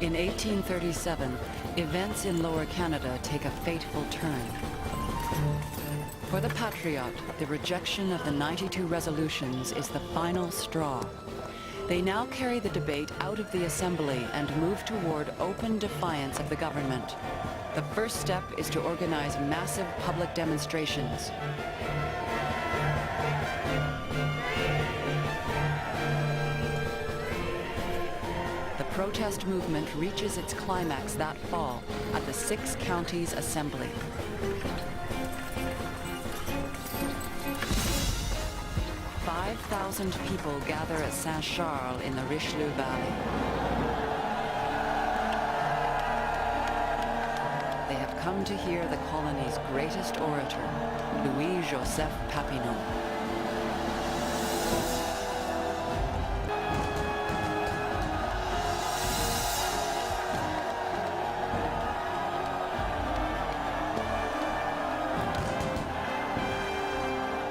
In 1837, events in Lower Canada take a fateful turn. For the Patriot, the rejection of the 92 resolutions is the final straw. They now carry the debate out of the Assembly and move toward open defiance of the government. The first step is to organize massive public demonstrations. The protest movement reaches its climax that fall at the Six Counties Assembly. Thousand people gather at Saint-Charles in the Richelieu Valley. They have come to hear the colony's greatest orator, Louis-Joseph Papineau.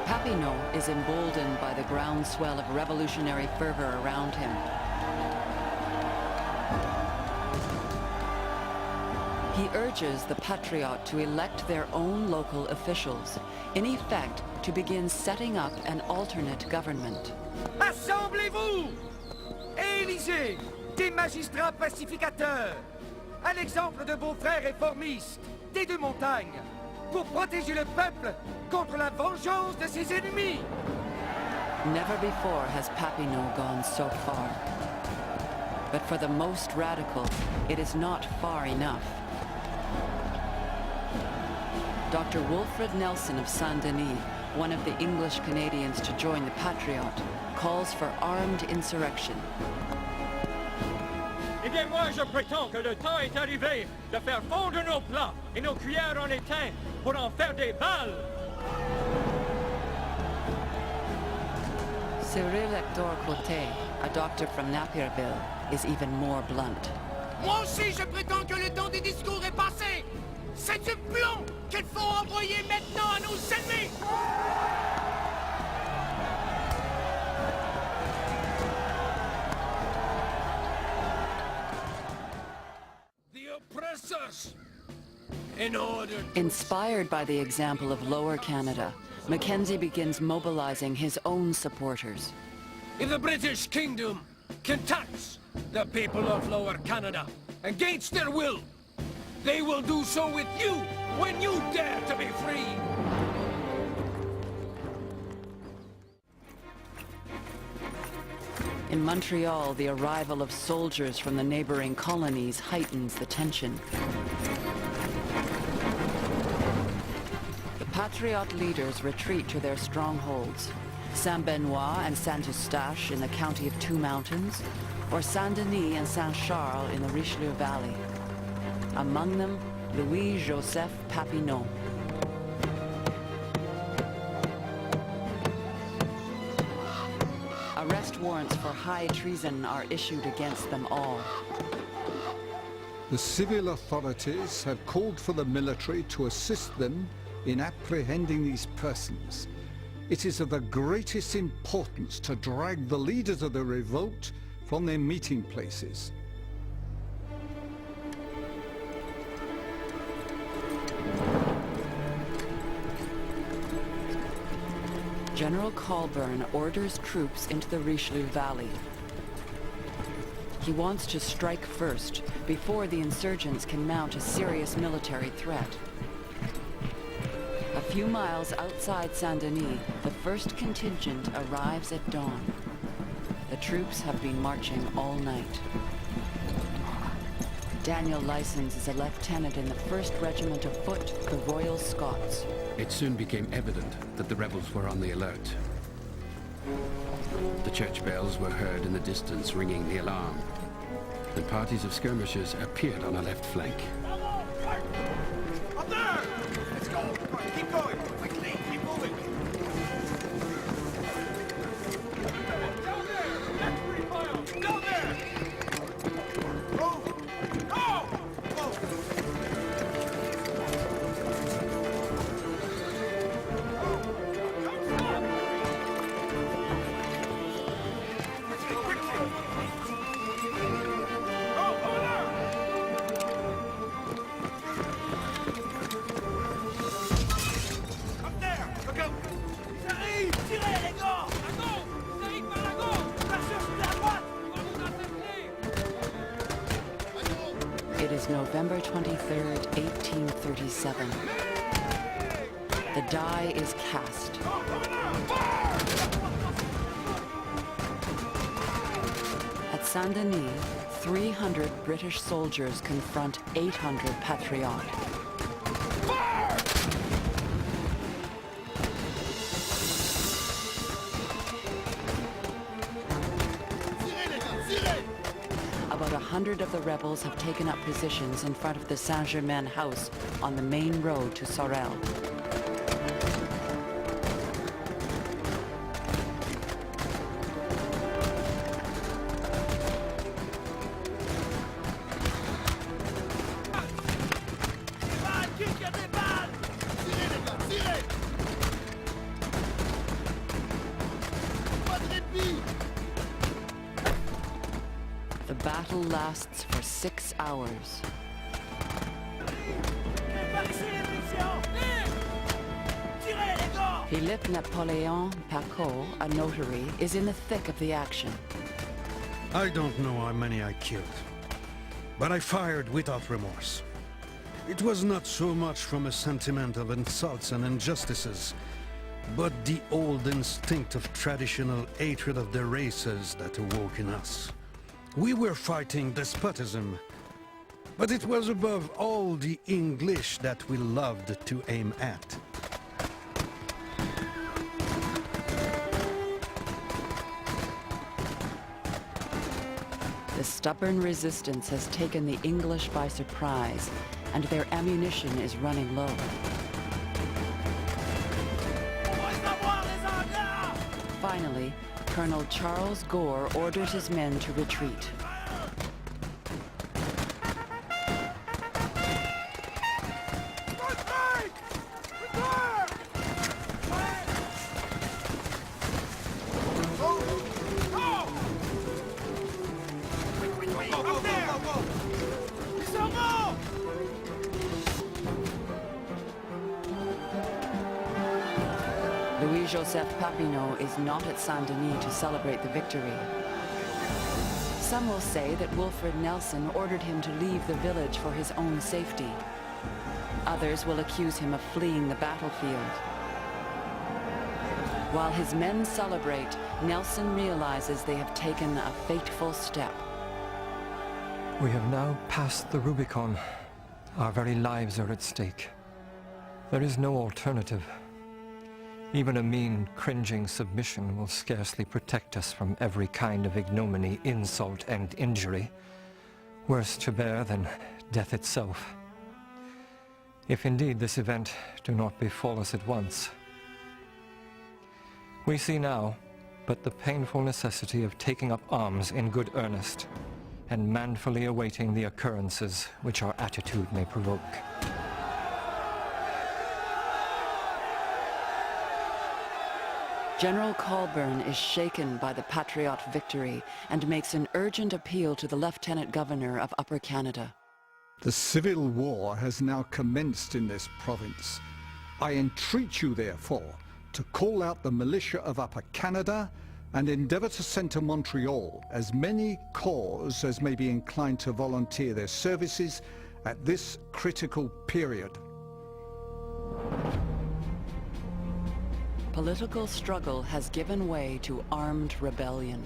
Papineau is emboldened by the groundswell of revolutionary fervor around him. He urges the Patriots to elect their own local officials, in effect to begin setting up an alternate government. Assemblez-vous et élisez des magistrats pacificateurs, à l'exemple de vos frères réformistes des deux montagnes, pour protéger le peuple contre la vengeance de ses ennemis. Never before has Papineau gone so far. But for the most radical, it is not far enough. Dr. Wilfred Nelson of Saint-Denis, one of the English Canadians to join the Patriot, calls for armed insurrection. Eh bien, moi, je prétends que le temps est arrivé de faire fondre nos plats et nos cuillères en étain pour en faire des balles. Cyril Hector Côté, a doctor from Napierville, is even more blunt. Moi aussi, je prétends que le temps des discours est passé. C'est du plomb qu'il faut envoyer maintenant à nos ennemis. Inspired by the example of Lower Canada, Mackenzie begins mobilizing his own supporters. If the British Kingdom can tax the people of Lower Canada against their will, they will do so with you when you dare to be free. In Montreal, the arrival of soldiers from the neighboring colonies heightens the tension. The Patriot leaders retreat to their strongholds, Saint-Benoît and Saint-Eustache in the county of Two Mountains, or Saint-Denis and Saint-Charles in the Richelieu Valley. Among them, Louis-Joseph Papineau. Arrest warrants for high treason are issued against them all. The civil authorities have called for the military to assist them in apprehending these persons. It is of the greatest importance to drag the leaders of the revolt from their meeting places. General Colburn orders troops into the Richelieu Valley. He wants to strike first, before the insurgents can mount a serious military threat. A few miles outside Saint-Denis, the first contingent arrives at dawn. The troops have been marching all night. Daniel Lysons is a lieutenant in the 1st Regiment of Foot, the Royal Scots. It soon became evident that the rebels were on the alert. The church bells were heard in the distance ringing the alarm, and parties of skirmishers appeared on our left flank. Up there! Let's go! Keep going! Quickly! Keep moving! Down there! Left refile! Down there! Move! Go! Go! Quickly! Go! Over there! November 23rd, 1837. The die is cast. At Saint-Denis, 300 British soldiers confront 800 Patriots. About 100 of the rebels have taken up positions in front of the Saint-Germain house on the main road to Sorel. The battle lasts for 6 hours. Philippe Napoleon Pacot, a notary, is in the thick of the action. I don't know how many I killed, but I fired without remorse. It was not so much from a sentiment of insults and injustices, but the old instinct of traditional hatred of the races that awoke in us. We were fighting despotism, but it was above all the English that we loved to aim at. The stubborn resistance has taken the English by surprise, and their ammunition is running low. Finally, Colonel Charles Gore orders his men to retreat. Louis-Joseph Papineau is not at Saint-Denis to celebrate the victory. Some will say that Wilfred Nelson ordered him to leave the village for his own safety. Others will accuse him of fleeing the battlefield. While his men celebrate, Nelson realizes they have taken a fateful step. We have now passed the Rubicon. Our very lives are at stake. There is no alternative. Even a mean, cringing submission will scarcely protect us from every kind of ignominy, insult, and injury, worse to bear than death itself. If indeed this event do not befall us at once. We see now but the painful necessity of taking up arms in good earnest, and manfully awaiting the occurrences which our attitude may provoke. General Colburn is shaken by the Patriot victory and makes an urgent appeal to the Lieutenant Governor of Upper Canada. The civil war has now commenced in this province. I entreat you, therefore, to call out the militia of Upper Canada and endeavour to send to Montreal as many corps as may be inclined to volunteer their services at this critical period. Political struggle has given way to armed rebellion.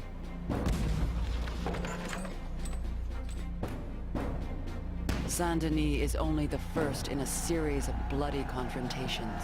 Saint-Denis is only the first in a series of bloody confrontations.